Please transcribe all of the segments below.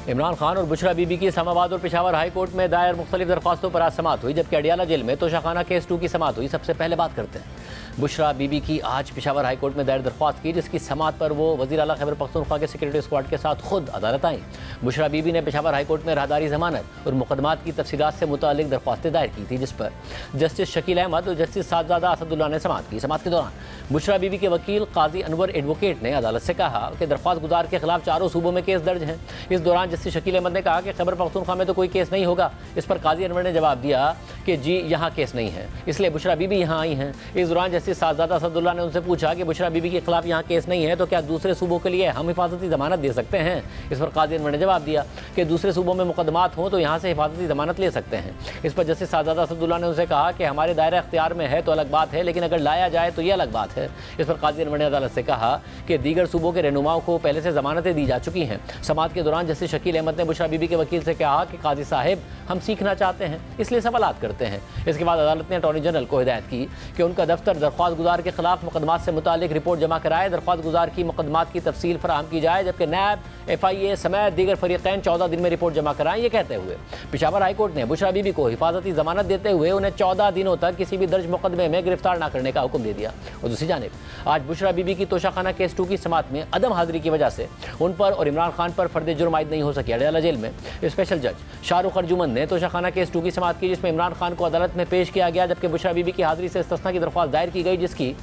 इमरान खान और बुशरा बीबी की इस्लामाबाद और पेशावर हाई कोर्ट में दायर मुख्तलिफ दरख्वास्तों पर आज समाअत हुई, जबकि अडियाला जेल में तोशाखाना केस 2 की समाअत हुई। सबसे पहले बात करते हैं बुशरा बीबी की आज पेशावर हाई कोर्ट में दायर दरख्वास्त की, जिसकी समाअत पर वो वज़ीर आला खैबर पख्तूनख्वा के सिक्योरिटी स्क्वाड के साथ खुद अदालत आई। बुशरा बीबी ने पेशावर हाई कोर्ट में राहदारी जमानत और मुकदमात की तफसीलात से मुतालिक दरख्वास्तें दायर की थी, जिस पर जस्टिस शकील अहमद और जस्टिस साहबजादा असदुल्ला ने समाअत की। समाअत के दौरान बुशरा बीबी के वकील काजी अनवर एडवोकेट ने अदालत से कहा कि दरख्वास्त गुजार के खिलाफ चारों सूबों में केस दर्ज हैं। इस दौरान जस्टिस शकील अहमद ने कहा कि खैबर पख्तूनख्वा में तो कोई केस नहीं होगा। इस पर काजी अनवर ने जवाब दिया कि जी यहाँ केस नहीं है, इसलिए बुशरा बीबी यहाँ आई हैं। इस दौरान जस्टिस साहबजादा असदुल्ला ने उनसे पूछा कि बुशरा बीबी के खिलाफ यहाँ केस नहीं है तो क्या दूसरे सूबों के लिए हम हिफाजती जमानत दे सकते हैं। इस पर काजी अनवर ने जवाब दिया कि दूसरे सूबों में मुकदमात हों तो यहाँ से हिफाजती जमानत ले सकते हैं। इस पर जस्टिस साहबजादा असदुल्ला ने उनसे कहा कि हमारे दायरा अख्तियार में है तो अलग बात है, लेकिन अगर लाया जाए तो ये अलग बात है। इस पर काजी अनवर ने अदालत से कहा कि दीगर सूबों के रहनुमाओं को पहले से जमानतें दी जा चुकी हैं। समाअत के दौरान जस्टिस शकील अहमद ने बुशरा बीबी के वकील से कहा कि काजी साहब हम सीखना चाहते हैं, इसलिए सवालात करते हैं। इसके बाद अदालत ने अटॉर्नी जनरल को हिदायत की कि उनका दफ्तर दरख्वास्त गुजार के खिलाफ मुकदमात से मुतालिक रिपोर्ट जमा कराए, दरख्वास्त गुजार की मुकदमात की तफसील फराहम की जाए, जबकि नैब FIA समेत दीगर फरीक़ैन 14 दिन में रिपोर्ट जमा कराएं। ये कहते हुए पेशावर हाई कोर्ट ने बुशरा बीबी को हिफाजती जमानत देते हुए उन्हें 14 दिनों तक किसी भी दर्ज मुकदमे में गिरफ्तार न करने का हुक्म दे दिया। और दूसरी जानिब आज बुशरा बीबी की तोशाखाना केस 2 की समाअत में अदम हाजिरी की वजह से उन पर और इमरान खान पर फर्द जुर्म आयद नहीं हो सके। अडियाला जेल में स्पेशल जज शाहरुख अर्जुमन ने तोशाखाना केस 2 की समाअत की, जिसमें इमरान खान को अदालत में पेश किया गया, जबकि बुशरा बीबी की हाजिरी से इस्तिस्ना की दरख्वास्त दायर की गई, जिसकी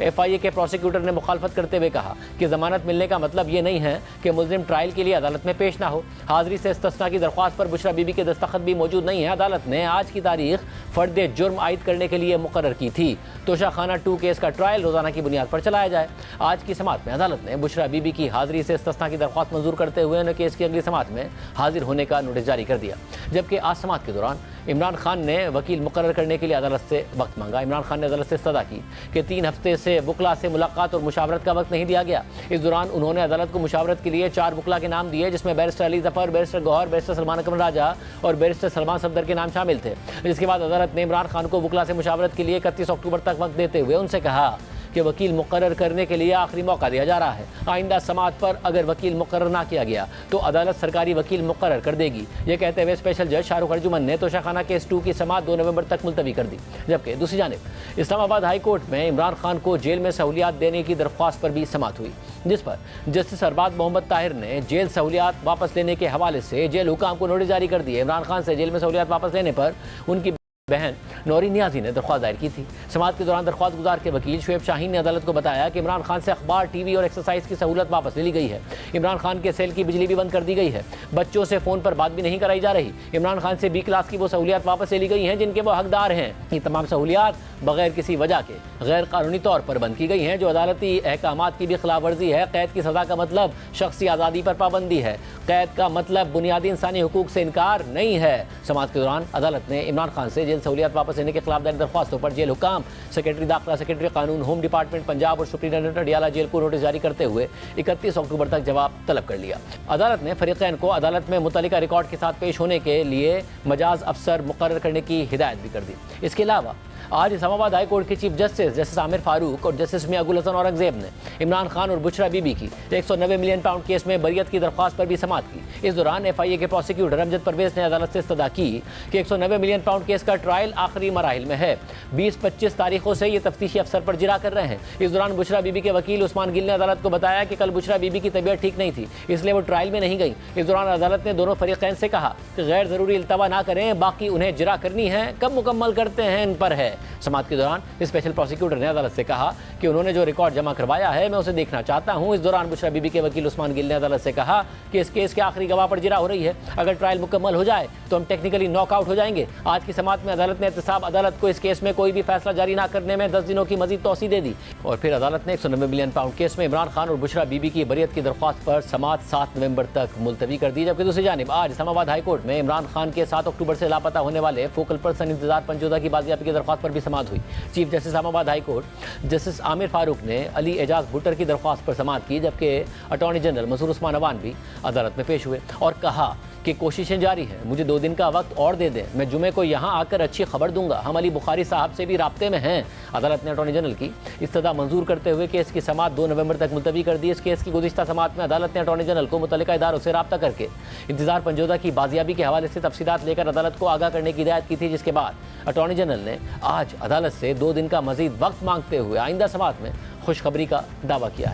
FIA के प्रोसिक्यूटर ने मुखालफत करते हुए कहा कि जमानत मिलने का मतलब ये नहीं है कि मुलजिम ट्रायल के लिए अदालत में पेश ना हो। हाजिरी से इस्तिस्ना की दरख्वास्त पर बुशरा बीबी के दस्तखत भी मौजूद नहीं है। अदालत ने आज की तारीख फर्द जुर्म आयद करने के लिए मुकर्रर की थी। तोशाखाना 2 केस का ट्रायल रोजाना की बुनियाद पर चलाया जाए। आज की समाअत में अदालत ने बुशरा बीबी की हाजिरी से इस्तिस्ना की दरख्वास्त मंजूर करते हुए उन्हें केस की अगली समाअत में हाजिर होने का नोटिस जारी कर दिया, जबकि आज समाअत के दौरान इमरान खान ने वकील मुकर्रर करने के लिए अदालत से वक्त मांगा। इमरान खान ने अदालत से इस्तदा की कि 3 हफ्ते से वकला से मुलाकात और मुशावरत का वक्त नहीं दिया गया। इस दौरान उन्होंने अदालत को मुशावरत के लिए 4 वकला के नाम दिए, जिसमें barrister Ali Zafar, barrister Gohar, barrister Salman Akmal Raja और बैरिस्टर सलमान सफदर के नाम शामिल थे। जिसके बाद अदालत ने इमरान खान को वकला से मुशावरत के लिए 31 अक्टूबर तक वक्त देते हुए उनसे कहा कि वकील मुकर्रर करने के लिए आखिरी मौका दिया जा रहा है। आइंदा समाअत पर अगर वकील मुकर्रर ना किया गया तो अदालत सरकारी वकील मुकर्रर कर देगी। ये कहते हुए स्पेशल जज शाहरुख अर्जुमन ने तोशाखाना केस 2 की समाअत 2 नवंबर तक मुलतवी कर दी, जबकि दूसरी जानिब इस्लामाबाद हाई कोर्ट में इमरान खान को जेल में सहूलियात देने की दरख्वास्त पर भी समाअत हुई, जिस पर जस्टिस अरबाज मोहम्मद ताहिर ने जेल सहूलियात वापस लेने के हवाले से जेल हुकाम को नोटिस जारी कर दिए। इमरान खान से जेल में सहूलियात वापस लेने पर उनकी बहन नौरी नियाजी ने दरख्वास्त दायर की थी। समाअत के दौरान दरख्वास्त गुजार के वकील शुएब शाहीन ने अदालत को बताया कि इमरान खान से अखबार, TV और एक्सरसाइज की सहूलत वापस ले ली गई है। इमरान खान के सेल की बिजली भी बंद कर दी गई है। बच्चों से फ़ोन पर बात भी नहीं कराई जा रही। इमरान खान से B क्लास की वो सहूलियात वापस ले ली गई हैं जिनके वो हकदार हैं। ये तमाम सहूलियात बगैर किसी वजह के गैर कानूनी तौर पर बंद की गई हैं, जो अदालती अहकामात की भी खिलाफ वर्जी है। कैद की सज़ा का मतलब शख्सी आज़ादी पर पाबंदी है। कैद का मतलब बुनियादी इंसानी हुकूक से इनकार नहीं है। समाअत के दौरान अदालत ने इमरान खान से जेल सहूलियात वापस लेने के खिलाफ दायर दरख्वास्तों पर जेल हुकाम, सेक्रेटरी दाखिला, सेक्रेटरी कानून, होम डिपार्टमेंट पंजाब और सुप्रीटेंडेंट अडियाला जेल को नोटिस जारी करते हुए 31 अक्टूबर तक जवाब तलब कर लिया। अदालत ने फरीक़ैन को अदालत में मुतल्लिका रिकॉर्ड के साथ पेश होने के लिए मजाज अफसर मुकर्रर करने की हिदायत भी कर दी। इसके अलावा आज इस्लामाबाद हाई कोर्ट के चीफ जस्टिस आमिर फारूक और जस्टिस मियां गुल हसन औरंगजेब ने इमरान खान और बुशरा बीबी की 190 मिलियन पाउंड केस में बरियत की दरख्वास्त पर भी समाअत की। इस दौरान FIA के प्रोसिक्यूटर अमजद परवेज ने अदालत से इस्तदा की कि 190 मिलियन पाउंड केस का ट्रायल आखिरी मराहिल में है। 20-25 तारीखों से ये तफ्तीशी अफसर पर जिरा कर रहे हैं। इस दौरान बुशरा बीबी के वकील उस्मान गिल ने अदालत को बताया कि कल बुशरा बीबी की तबीयत ठीक नहीं थी, इसलिए वो ट्रायल में नहीं गई। इस दौरान अदालत ने दोनों फरीक़ैन से कहा कि गैर ज़रूरी इल्तवा ना करें, बाकी उन्हें जिरा करनी है, कब मुकम्मल करते हैं इन पर है। समाअत के दौरान स्पेशल प्रोसिक्यूटर ने अदालत से कहा कि उन्होंने जो रिकॉर्ड जमा करवाया है मैं उसे देखना चाहता हूं। इस दौरान बुशरा बीबी के वकील उस्मान गिल ने अदालत से कहा कि इस केस के आखिरी गवाह पर जिरा हो रही है। अगर ट्रायल मुकम्मल हो जाए तो हम टेक्निकली नॉकआउट हो जाएंगे। आज की समाअत में अदालत ने एहतसाब अदालत को इस केस में कोई भी फैसला जारी न करने में 10 दिनों की मजीद तौसी दे दी। और फिर अदालत ने 190 मिलियन पाउंड केस में इमरान खान और बुशरा बीबी की बरियत की दरख्वास्त पर समाअत 7 नवंबर तक मुलतवी कर दी। जबकि दूसरी जानिब आज इस्लामाबाद हाई कोर्ट में इमरान खान के 7 अक्टूबर से लापता होने वाले फोकल पर्सन इंतजार पंजोदा की बाजियाबी की दरख्वास्त पर भी समाअत हुई। Chief justice Islamabad high court justice Aamir Farooq ने अली एजाज भुट्टर की दरख्वास्त पर समाअत की, जबकि अटॉर्नी जनरल मंसूर उस्मान अवान भी अदालत में पेश हुए और कहा कि कोशिशें जारी हैं, मुझे 2 दिन का वक्त और दे दें, मैं जुमे को यहाँ आकर अच्छी खबर दूंगा। हम अली बुखारी साहब से भी राब्ते में हैं। अदालत ने अटॉर्नी जनरल की इस्तदा मंजूर करते हुए केस की समाअत 2 नवंबर तक मुलतवी कर दी। इस केस की गुज़िश्ता समाअत में अदालत ने अटॉर्नी जनरल को मुतल्लिका इदारों से रब्ता करके इंतजार पंजोदा की बाजियाबी के हवाले से तफसीलात लेकर अदालत को आगाह करने की हिदायत की थी, जिसके बाद अटॉर्नी जनरल ने आज अदालत से 2 दिन का मजीद वक्त मांगते हुए आइंदा समाअत में खुशखबरी का दावा किया है।